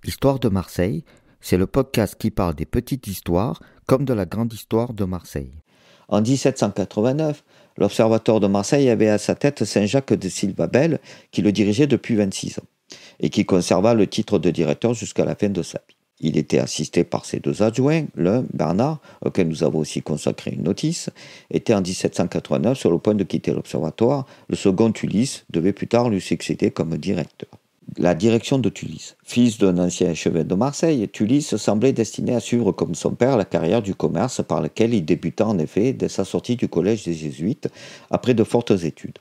L'histoire de Marseille, c'est le podcast qui parle des petites histoires comme de la grande histoire de Marseille. En 1789, l'Observatoire de Marseille avait à sa tête Saint-Jacques de Silvabel, qui le dirigeait depuis 26 ans, et qui conserva le titre de directeur jusqu'à la fin de sa vie. Il était assisté par ses deux adjoints, l'un, Bernard, auquel nous avons aussi consacré une notice, était en 1789 sur le point de quitter l'Observatoire. Le second, Ulysse, devait plus tard lui succéder comme directeur. La direction de Ulysse. Fils d'un ancien échevin de Marseille, Ulysse semblait destiné à suivre comme son père la carrière du commerce par laquelle il débuta en effet dès sa sortie du collège des Jésuites après de fortes études.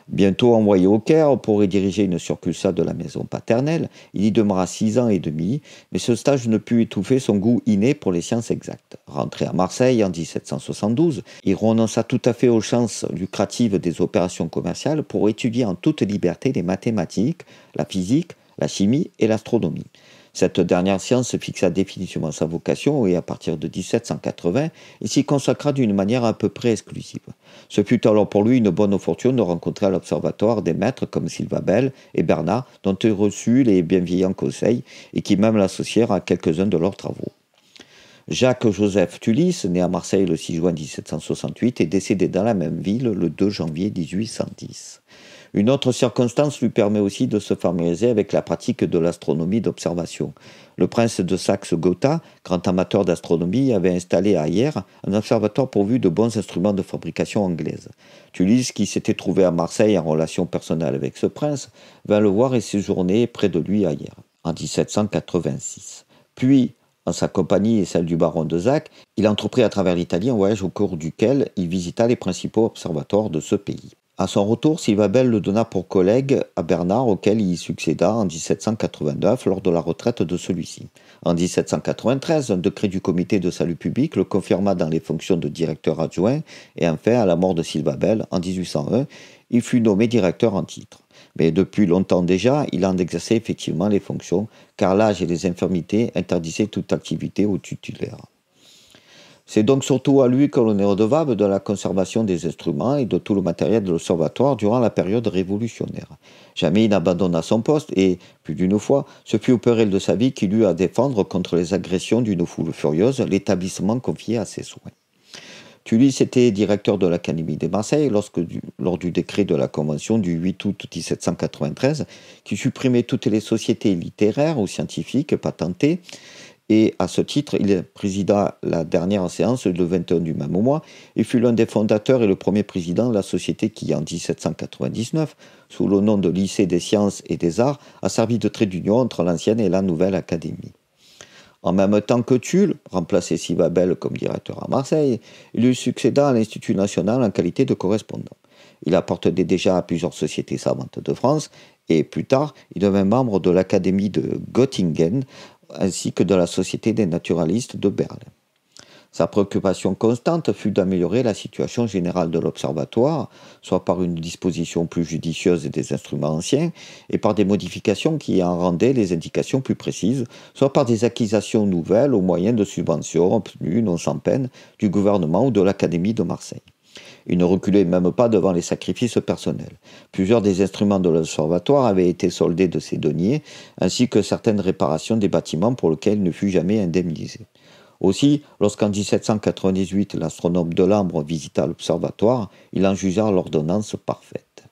Bientôt envoyé au Caire pour y diriger une succursale de la maison paternelle, il y demeura 6 ans et demi, mais ce stage ne put étouffer son goût inné pour les sciences exactes. Rentré à Marseille en 1772, il renonça tout à fait aux chances lucratives des opérations commerciales pour étudier en toute liberté les mathématiques, la physique, la chimie et l'astronomie. Cette dernière science fixa définitivement sa vocation et à partir de 1780, il s'y consacra d'une manière à peu près exclusive. Ce fut alors pour lui une bonne fortune de rencontrer à l'Observatoire des maîtres comme Silvabel et Bernard, dont il reçut les bienveillants conseils et qui même l'associèrent à quelques-uns de leurs travaux. Jacques-Joseph Ulysse, né à Marseille le 6 juin 1768 et décédé dans la même ville le 2 janvier 1810. Une autre circonstance lui permet aussi de se familiariser avec la pratique de l'astronomie d'observation. Le prince de Saxe-Gotha, grand amateur d'astronomie, avait installé à Hyères un observatoire pourvu de bons instruments de fabrication anglaise. Ulysse, qui s'était trouvé à Marseille en relation personnelle avec ce prince, vint le voir et séjourner près de lui à Hyères, en 1786. Puis, en sa compagnie et celle du baron de Zach, il entreprit à travers l'Italie un voyage au cours duquel il visita les principaux observatoires de ce pays. À son retour, Silvabel le donna pour collègue à Bernard, auquel il y succéda en 1789 lors de la retraite de celui-ci. En 1793, un décret du comité de salut public le confirma dans les fonctions de directeur adjoint et enfin, à la mort de Silvabel en 1801, il fut nommé directeur en titre. Mais depuis longtemps déjà, il en exerçait effectivement les fonctions, car l'âge et les infirmités interdisaient toute activité au titulaire. C'est donc surtout à lui que l'on est redevable de la conservation des instruments et de tout le matériel de l'observatoire durant la période révolutionnaire. Jamais il n'abandonna son poste et, plus d'une fois, ce fut au péril de sa vie qu'il eut à défendre contre les agressions d'une foule furieuse l'établissement confié à ses soins. Ulysse était directeur de l'Académie de Marseille lors du décret de la Convention du 8 août 1793 qui supprimait toutes les sociétés littéraires ou scientifiques patentées. Et à ce titre, il présida la dernière séance le 21 du même mois et fut l'un des fondateurs et le premier président de la société qui, en 1799, sous le nom de Lycée des sciences et des arts, a servi de trait d'union entre l'ancienne et la nouvelle académie. En même temps que Tulle, remplacé Silvabel comme directeur à Marseille, il lui succéda à l'Institut national en qualité de correspondant. Il appartenait déjà à plusieurs sociétés savantes de France et plus tard, il devint membre de l'Académie de Göttingen ainsi que de la Société des naturalistes de Berlin. Sa préoccupation constante fut d'améliorer la situation générale de l'observatoire, soit par une disposition plus judicieuse des instruments anciens et par des modifications qui en rendaient les indications plus précises, soit par des acquisitions nouvelles au moyen de subventions obtenues non sans peine du gouvernement ou de l'Académie de Marseille. Il ne reculait même pas devant les sacrifices personnels. Plusieurs des instruments de l'observatoire avaient été soldés de ses deniers, ainsi que certaines réparations des bâtiments pour lesquels il ne fut jamais indemnisé. Aussi, lorsqu'en 1798 l'astronome Delambre visita l'observatoire, il en jugea l'ordonnance parfaite.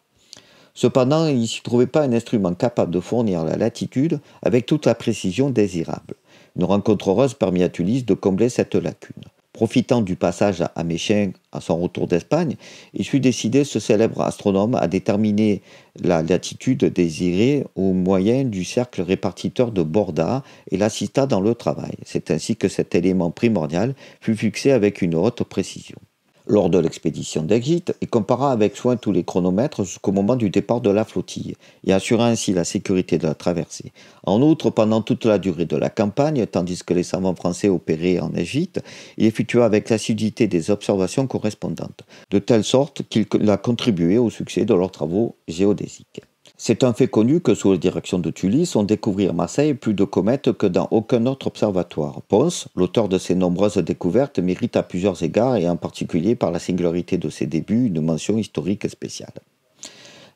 Cependant, il n'y s'y trouvait pas un instrument capable de fournir la latitude avec toute la précision désirable. Une rencontre heureuse permit à Ulysse de combler cette lacune. Profitant du passage à Méchain à son retour d'Espagne, il fut décidé, ce célèbre astronome, à déterminer la latitude désirée au moyen du cercle répartiteur de Borda et l'assista dans le travail. C'est ainsi que cet élément primordial fut fixé avec une haute précision. Lors de l'expédition d'Égypte, il compara avec soin tous les chronomètres jusqu'au moment du départ de la flottille et assura ainsi la sécurité de la traversée. En outre, pendant toute la durée de la campagne, tandis que les savants français opéraient en Égypte, il effectua avec l'assiduité des observations correspondantes, de telle sorte qu'il a contribué au succès de leurs travaux géodésiques. C'est un fait connu que sous la direction de Ulysse, on découvrit à Marseille plus de comètes que dans aucun autre observatoire. Pons, l'auteur de ces nombreuses découvertes, mérite à plusieurs égards et en particulier par la singularité de ses débuts une mention historique spéciale.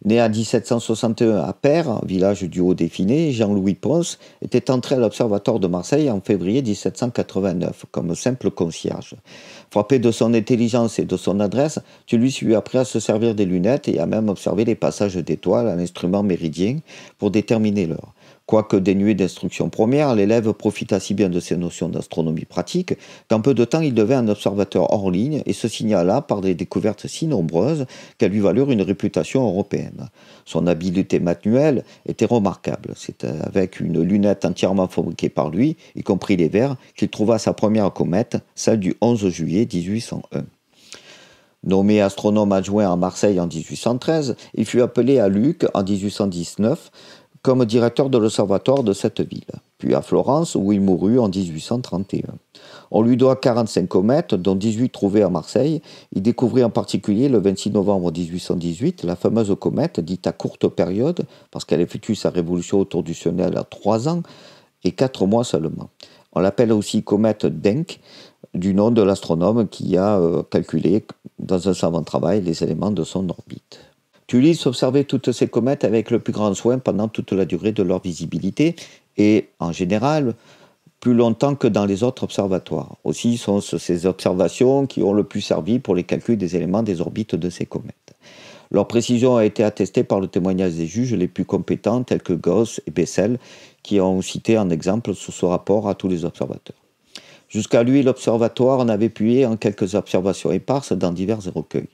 Né en 1761 à Père, village du Haut-Dauphiné, Jean-Louis Pons était entré à l'Observatoire de Marseille en février 1789 comme simple concierge. Frappé de son intelligence et de son adresse, Tullis lui apprit à se servir des lunettes et à même observer les passages d'étoiles à l'instrument méridien pour déterminer l'heure. Quoique dénué d'instruction première, l'élève profita si bien de ses notions d'astronomie pratique qu'en peu de temps il devint un observateur hors ligne et se signala par des découvertes si nombreuses qu'elles lui valurent une réputation européenne. Son habileté manuelle était remarquable. C'est avec une lunette entièrement fabriquée par lui, y compris les verres, qu'il trouva sa première comète, celle du 11 juillet 1801. Nommé astronome adjoint à Marseille en 1813, il fut appelé à Lucques en 1819 comme directeur de l'observatoire de cette ville, puis à Florence où il mourut en 1831. On lui doit 45 comètes, dont 18 trouvées à Marseille. Il découvrit en particulier le 26 novembre 1818 la fameuse comète dite à courte période, parce qu'elle effectue sa révolution autour du Soleil à 3 ans et 4 mois seulement. On l'appelle aussi comète d'Encke, du nom de l'astronome qui a calculé dans un savant travail les éléments de son orbite. Tullis observait toutes ces comètes avec le plus grand soin pendant toute la durée de leur visibilité et, en général, plus longtemps que dans les autres observatoires. Aussi sont ces observations qui ont le plus servi pour les calculs des éléments des orbites de ces comètes. Leur précision a été attestée par le témoignage des juges les plus compétents tels que Gauss et Bessel qui ont cité en exemple sous ce rapport à tous les observateurs. Jusqu'à lui, l'observatoire en avait puisé en quelques observations éparses dans divers recueils.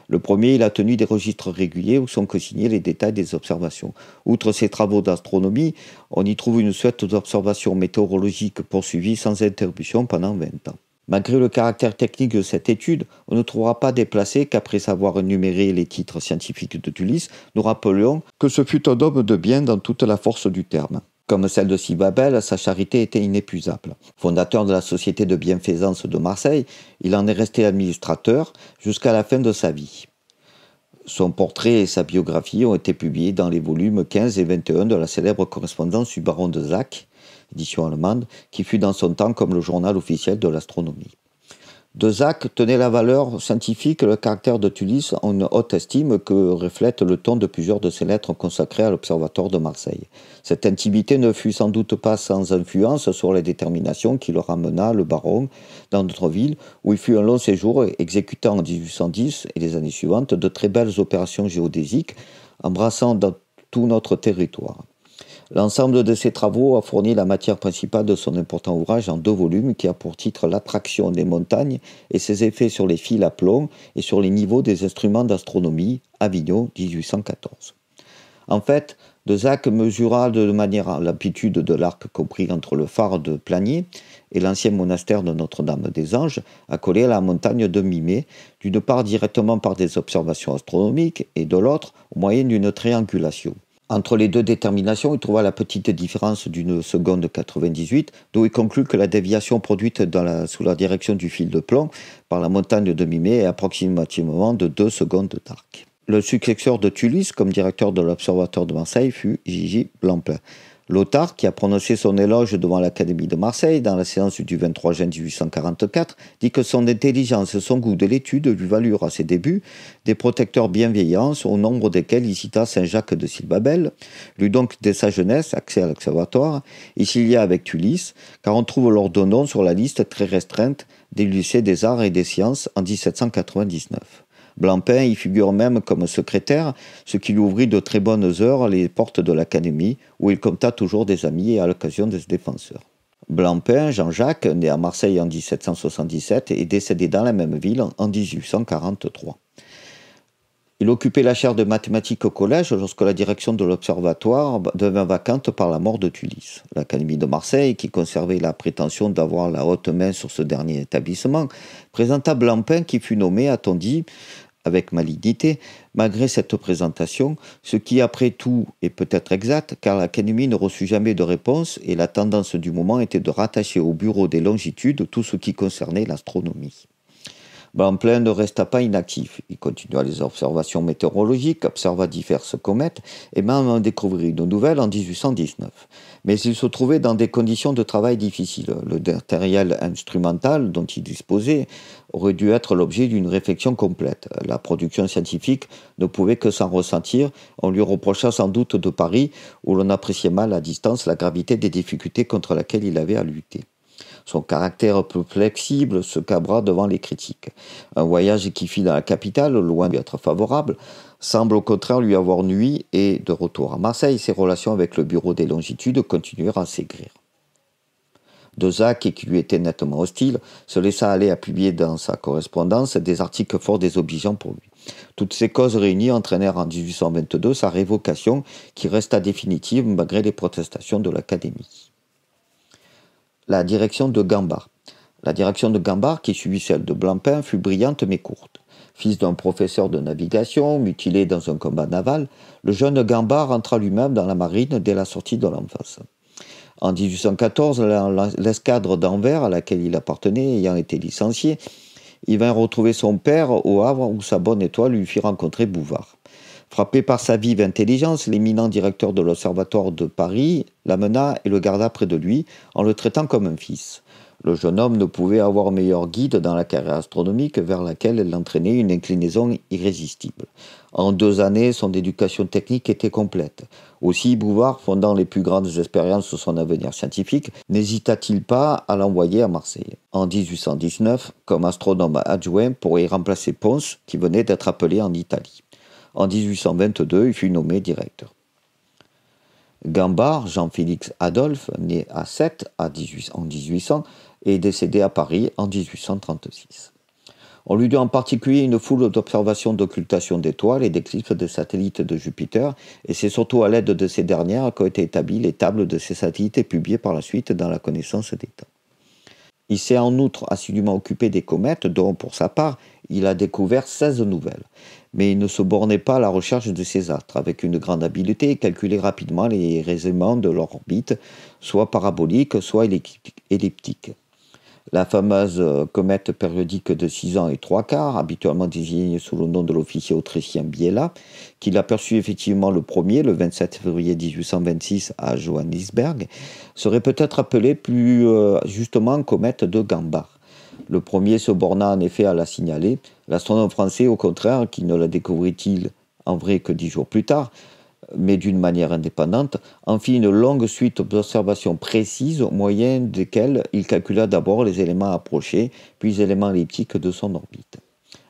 Le premier, il a tenu des registres réguliers où sont consignés les détails des observations. Outre ses travaux d'astronomie, on y trouve une suite d'observations météorologiques poursuivies sans interruption pendant 20 ans. Malgré le caractère technique de cette étude, on ne trouvera pas déplacé qu'après avoir énuméré les titres scientifiques de Tullis, nous rappelions que ce fut un homme de bien dans toute la force du terme. Comme celle de Sylva Bell, sa charité était inépuisable. Fondateur de la Société de bienfaisance de Marseille, il en est resté administrateur jusqu'à la fin de sa vie. Son portrait et sa biographie ont été publiés dans les volumes 15 et 21 de la célèbre correspondance du baron de Zach, édition allemande, qui fut dans son temps comme le journal officiel de l'astronomie. De Zach tenait la valeur scientifique et le caractère de Tullis en une haute estime que reflète le ton de plusieurs de ses lettres consacrées à l'Observatoire de Marseille. Cette intimité ne fut sans doute pas sans influence sur la détermination qui le ramena, le baron, dans notre ville, où il fut un long séjour, exécutant en 1810 et les années suivantes de très belles opérations géodésiques, embrassant dans tout notre territoire. L'ensemble de ses travaux a fourni la matière principale de son important ouvrage en 2 volumes qui a pour titre L'attraction des montagnes et ses effets sur les fils à plomb et sur les niveaux des instruments d'astronomie, Avignon, 1814. En fait, de Zach mesura de manière l'amplitude de l'arc compris entre le phare de Planier et l'ancien monastère de Notre-Dame-des-Anges, accolé à la montagne de Mimée, d'une part directement par des observations astronomiques et de l'autre au moyen d'une triangulation. Entre les 2 déterminations, il trouva la petite différence d'une seconde 98, d'où il conclut que la déviation produite sous la direction du fil de plomb par la montagne de Mimée est approximativement de 2 secondes d'arc. Le successeur de Tullis comme directeur de l'Observatoire de Marseille fut J.J. Blancpain. Lothar, qui a prononcé son éloge devant l'Académie de Marseille dans la séance du 23 juin 1844, dit que son intelligence et son goût de l'étude lui valurent à ses débuts des protecteurs bienveillants, au nombre desquels il cita Saint-Jacques de Sylva-Bell, lui donc dès sa jeunesse accès à l'Observatoire, et s'il y a avec Tullis, car on trouve leurs 2 noms sur la liste très restreinte des lycées des arts et des sciences en 1799. Blancpain y figure même comme secrétaire, ce qui lui ouvrit de très bonnes heures les portes de l'Académie, où il compta toujours des amis à l'occasion des défenseurs. Blancpain, Jean-Jacques, né à Marseille en 1777 et décédé dans la même ville en 1843. Il occupait la chaire de mathématiques au collège lorsque la direction de l'observatoire devint vacante par la mort de Tullis. L'Académie de Marseille, qui conservait la prétention d'avoir la haute main sur ce dernier établissement, présenta Blancpain qui fut nommé, a-t-on dit, avec malignité, malgré cette présentation, ce qui après tout est peut-être exact, car l'Académie ne reçut jamais de réponse et la tendance du moment était de rattacher au bureau des longitudes tout ce qui concernait l'astronomie. Blancpain ne resta pas inactif. Il continua les observations météorologiques, observa diverses comètes et même en découvrit une nouvelle en 1819. Mais il se trouvait dans des conditions de travail difficiles. Le matériel instrumental dont il disposait aurait dû être l'objet d'une réflexion complète. La production scientifique ne pouvait que s'en ressentir. On lui reprocha sans doute de Paris, où l'on appréciait mal à distance la gravité des difficultés contre lesquelles il avait à lutter. Son caractère peu flexible se cabra devant les critiques. Un voyage qu'il fit dans la capitale, loin d'être favorable, semble au contraire lui avoir nui et, de retour à Marseille, ses relations avec le bureau des longitudes continuèrent à s'aigrir. Dezac, qui lui était nettement hostile, se laissa aller à publier dans sa correspondance des articles fort désobligeants pour lui. Toutes ces causes réunies entraînèrent en 1822 sa révocation, qui resta définitive malgré les protestations de l'Académie. La direction de Gambart. La direction de Gambart, qui suivit celle de Blancpain, fut brillante mais courte. Fils d'un professeur de navigation, mutilé dans un combat naval, le jeune Gambart entra lui-même dans la marine dès la sortie de l'enfance. En 1814, l'escadre d'Anvers, à laquelle il appartenait, ayant été licencié, il vint retrouver son père au Havre où sa bonne étoile lui fit rencontrer Bouvard. Frappé par sa vive intelligence, l'éminent directeur de l'Observatoire de Paris l'amena et le garda près de lui en le traitant comme un fils. Le jeune homme ne pouvait avoir meilleur guide dans la carrière astronomique vers laquelle l'entraînait une inclinaison irrésistible. En 2 années, son éducation technique était complète. Aussi, Bouvard, fondant les plus grandes expériences sur son avenir scientifique, n'hésita-t-il pas à l'envoyer à Marseille. En 1819, comme astronome adjoint pour y remplacer Pons, qui venait d'être appelé en Italie. En 1822, il fut nommé directeur. Gambart, Jean-Félix Adolphe, né à Sète en 1800, est décédé à Paris en 1836. On lui doit en particulier une foule d'observations d'occultation d'étoiles et d'éclipses de satellites de Jupiter, et c'est surtout à l'aide de ces dernières qu'ont été établies les tables de ces satellites et publiées par la suite dans la connaissance des temps. Il s'est en outre assidûment occupé des comètes, dont, pour sa part, il a découvert 16 nouvelles. Mais il ne se bornait pas à la recherche de ces astres. Avec une grande habileté, il calculait rapidement les raisements de leur orbite, soit parabolique, soit elliptique. La fameuse comète périodique de 6 ans et 3/4, habituellement désignée sous le nom de l'officier autrichien Biela, qu'il aperçut effectivement le 27 février 1826 à Johannisberg, serait peut-être appelée plus justement comète de Gambart. Le premier se borna en effet à la signaler. L'astronome français, au contraire, qui ne la découvrit-il en vrai que 10 jours plus tard, mais d'une manière indépendante, en fit une longue suite d'observations précises au moyen desquelles il calcula d'abord les éléments approchés, puis les éléments elliptiques de son orbite.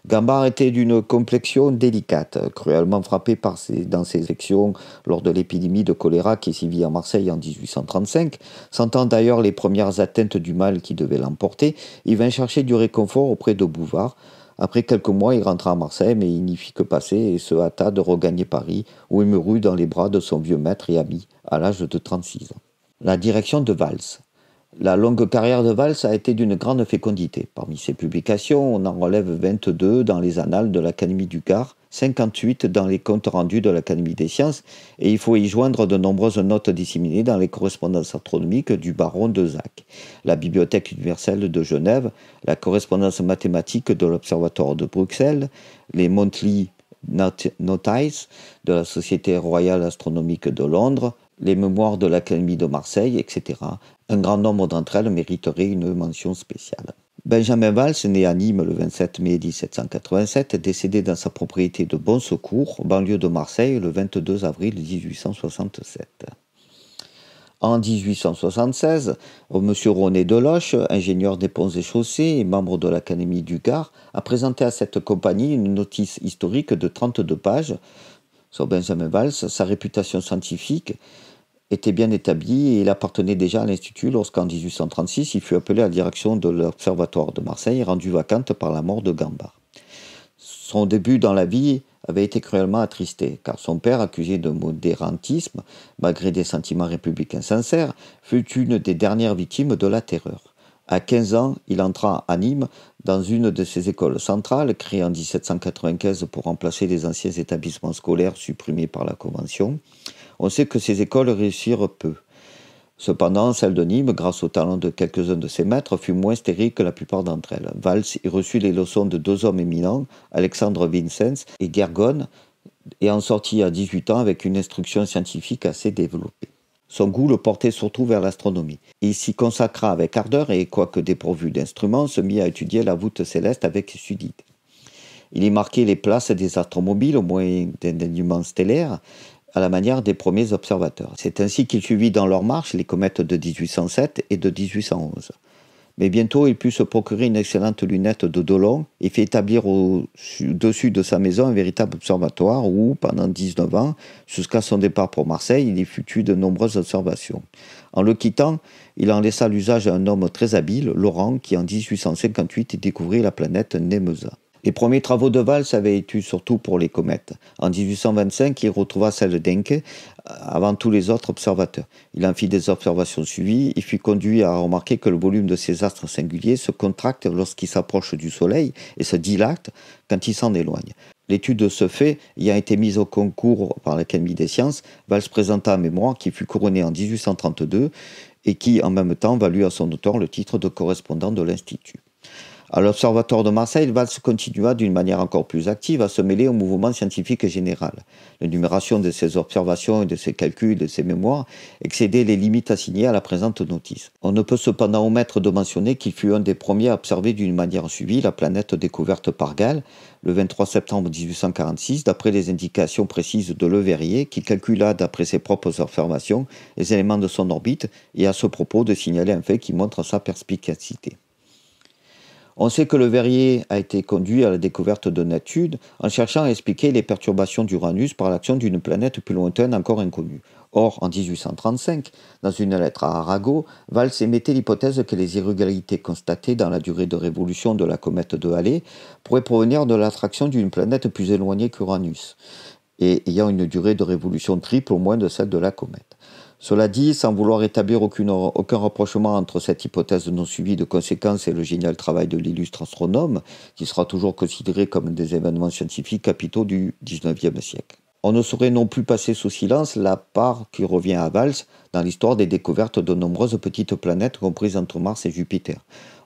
Gambart était d'une complexion délicate, cruellement frappé dans ses sections lors de l'épidémie de choléra qui sévit à Marseille en 1835. Sentant d'ailleurs les premières atteintes du mal qui devait l'emporter, il vint chercher du réconfort auprès de Bouvard. Après quelques mois, il rentra à Marseille, mais il n'y fit que passer et se hâta de regagner Paris, où il mourut dans les bras de son vieux maître et ami, à l'âge de 36 ans. La direction de Valls. La longue carrière de Valls a été d'une grande fécondité. Parmi ses publications, on en relève 22 dans les annales de l'Académie du Gard, 58 dans les comptes rendus de l'Académie des sciences, et il faut y joindre de nombreuses notes disséminées dans les correspondances astronomiques du baron Dezac, la Bibliothèque universelle de Genève, la correspondance mathématique de l'Observatoire de Bruxelles, les Monthly Notices de la Société royale astronomique de Londres, les mémoires de l'Académie de Marseille, etc. Un grand nombre d'entre elles mériteraient une mention spéciale. Benjamin Valls, né à Nîmes le 27 mai 1787, décédé dans sa propriété de Bon Secours, banlieue de Marseille, le 22 avril 1867. En 1876, M. René Deloche, ingénieur des ponts et chaussées et membre de l'Académie du Gard, a présenté à cette compagnie une notice historique de 32 pages sur Benjamin Valls. Sa réputation scientifique était bien établi et il appartenait déjà à l'Institut lorsqu'en 1836 il fut appelé à la direction de l'Observatoire de Marseille, rendue vacante par la mort de Gambart. Son début dans la vie avait été cruellement attristé, car son père, accusé de modérantisme, malgré des sentiments républicains sincères, fut une des dernières victimes de la terreur. À 15 ans, il entra à Nîmes dans une de ces écoles centrales, créées en 1795 pour remplacer les anciens établissements scolaires supprimés par la Convention. On sait que ces écoles réussirent peu. Cependant, celle de Nîmes, grâce au talent de quelques-uns de ses maîtres, fut moins stérile que la plupart d'entre elles. Valls y reçut les leçons de deux hommes éminents, Alexandre Vincenz et Gergonne, et en sortit à 18 ans avec une instruction scientifique assez développée. Son goût le portait surtout vers l'astronomie. Il s'y consacra avec ardeur et, quoique dépourvu d'instruments, se mit à étudier la voûte céleste avec sudité. Il y marquait les places des astromobiles au moyen d'un alignement stellaire, à la manière des premiers observateurs. C'est ainsi qu'il suivit dans leur marche les comètes de 1807 et de 1811. Mais bientôt, il put se procurer une excellente lunette de Dolon et fit établir au-dessus de sa maison un véritable observatoire où, pendant 19 ans, jusqu'à son départ pour Marseille, il y fut eu de nombreuses observations. En le quittant, il en laissa l'usage à un homme très habile, Laurent, qui en 1858 découvrit la planète Nemesis. Les premiers travaux de Valls avaient été surtout pour les comètes. En 1825, il retrouva celle d'Encke avant tous les autres observateurs. Il en fit des observations suivies et fut conduit à remarquer que le volume de ces astres singuliers se contracte lorsqu'ils s'approchent du Soleil et se dilate quand ils s'en éloignent. L'étude de ce fait ayant été mise au concours par l'Académie des sciences, Valls présenta un mémoire qui fut couronné en 1832 et qui, en même temps, valut à son auteur le titre de correspondant de l'Institut. À l'Observatoire de Marseille, Valls continua d'une manière encore plus active à se mêler au mouvement scientifique général. L'énumération de ses observations et de ses calculs et de ses mémoires excédait les limites assignées à la présente notice. On ne peut cependant omettre de mentionner qu'il fut un des premiers à observer d'une manière suivie la planète découverte par Gall le 23 septembre 1846, d'après les indications précises de Le Verrier, qui calcula d'après ses propres observations les éléments de son orbite et à ce propos de signaler un fait qui montre sa perspicacité. On sait que Le Verrier a été conduit à la découverte de Neptune en cherchant à expliquer les perturbations d'Uranus par l'action d'une planète plus lointaine encore inconnue. Or, en 1835, dans une lettre à Arago, Valls émettait l'hypothèse que les irrégularités constatées dans la durée de révolution de la comète de Halley pourraient provenir de l'attraction d'une planète plus éloignée qu'Uranus, et ayant une durée de révolution triple au moins de celle de la comète. Cela dit, sans vouloir établir aucun rapprochement entre cette hypothèse non suivie de conséquences et le génial travail de l'illustre astronome, qui sera toujours considéré comme un des événements scientifiques capitaux du XIXe siècle. On ne saurait non plus passer sous silence la part qui revient à Valls dans l'histoire des découvertes de nombreuses petites planètes comprises entre Mars et Jupiter.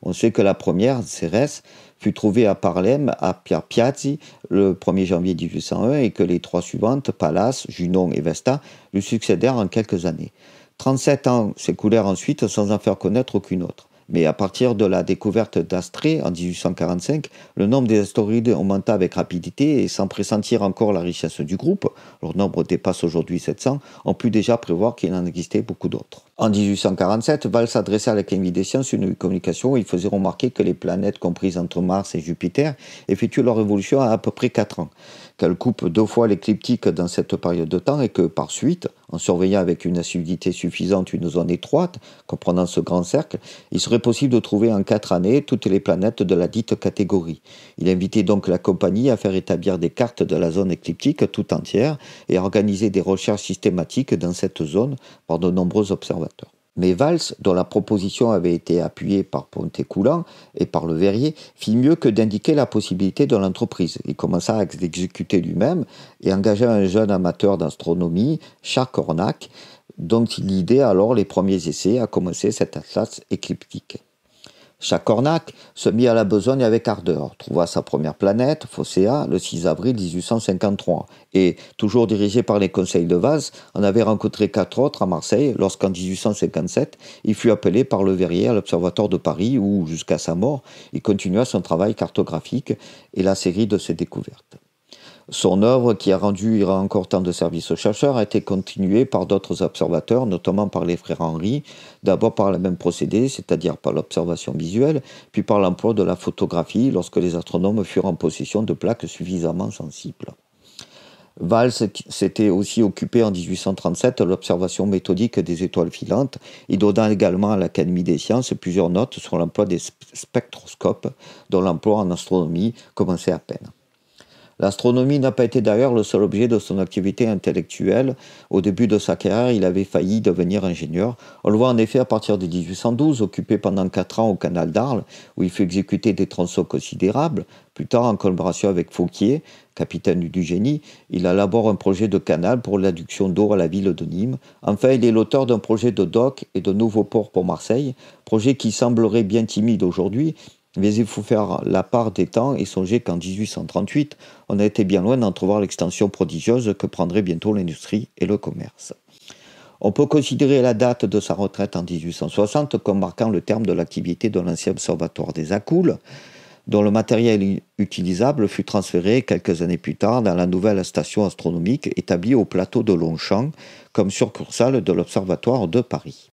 On sait que la première, Cérès, fut trouvée à Parlem, à Piazzi, le 1er janvier 1801, et que les trois suivantes, Pallas, Junon et Vesta, lui succédèrent en quelques années. 37 ans s'écoulèrent ensuite sans en faire connaître aucune autre. Mais à partir de la découverte d'Astrée en 1845, le nombre des astéroïdes augmenta avec rapidité et sans pressentir encore la richesse du groupe, leur nombre dépasse aujourd'hui 700, on put déjà prévoir qu'il en existait beaucoup d'autres. En 1847, Valls adressait à l'Académie des sciences une communication où il faisait remarquer que les planètes comprises entre Mars et Jupiter effectuent leur évolution à peu près 4 ans, qu'elles coupent 2 fois l'écliptique dans cette période de temps et que, par suite, en surveillant avec une assiduité suffisante une zone étroite, comprenant ce grand cercle, il serait possible de trouver en 4 années toutes les planètes de la dite catégorie. Il invitait donc la compagnie à faire établir des cartes de la zone écliptique tout entière et à organiser des recherches systématiques dans cette zone par de nombreux observateurs. Mais Valls, dont la proposition avait été appuyée par Pontécoulant et par Le Verrier, fit mieux que d'indiquer la possibilité de l'entreprise. Il commença à l'exécuter lui-même et engagea un jeune amateur d'astronomie, Jacques Cornac, dont il guidait alors les premiers essais à commencer cet atlas écliptique. Jacques Cornac se mit à la besogne avec ardeur, trouva sa première planète, Phocéa, le 6 avril 1853, et, toujours dirigé par les conseils de Valls, en avait rencontré 4 autres à Marseille lorsqu'en 1857, il fut appelé par Le Verrier à l'Observatoire de Paris où, jusqu'à sa mort, il continua son travail cartographique et la série de ses découvertes. Son œuvre, qui a rendu encore tant de services aux chercheurs, a été continuée par d'autres observateurs, notamment par les frères Henry, d'abord par le même procédé, c'est-à-dire par l'observation visuelle, puis par l'emploi de la photographie lorsque les astronomes furent en possession de plaques suffisamment sensibles. Valls s'était aussi occupé en 1837 de l'observation méthodique des étoiles filantes et donna également à l'Académie des sciences plusieurs notes sur l'emploi des spectroscopes, dont l'emploi en astronomie commençait à peine. L'astronomie n'a pas été d'ailleurs le seul objet de son activité intellectuelle. Au début de sa carrière, il avait failli devenir ingénieur. On le voit en effet à partir de 1812, occupé pendant 4 ans au canal d'Arles, où il fut exécuter des tronçons considérables. Plus tard, en collaboration avec Fauquier, capitaine du génie, il élabore un projet de canal pour l'adduction d'eau à la ville de Nîmes. Enfin, il est l'auteur d'un projet de dock et de nouveaux ports pour Marseille, projet qui semblerait bien timide aujourd'hui, mais il faut faire la part des temps et songer qu'en 1838, on a été bien loin d'entrevoir l'extension prodigieuse que prendrait bientôt l'industrie et le commerce. On peut considérer la date de sa retraite en 1860 comme marquant le terme de l'activité de l'ancien observatoire des Accoules, dont le matériel utilisable fut transféré quelques années plus tard dans la nouvelle station astronomique établie au plateau de Longchamp comme succursale de l'Observatoire de Paris.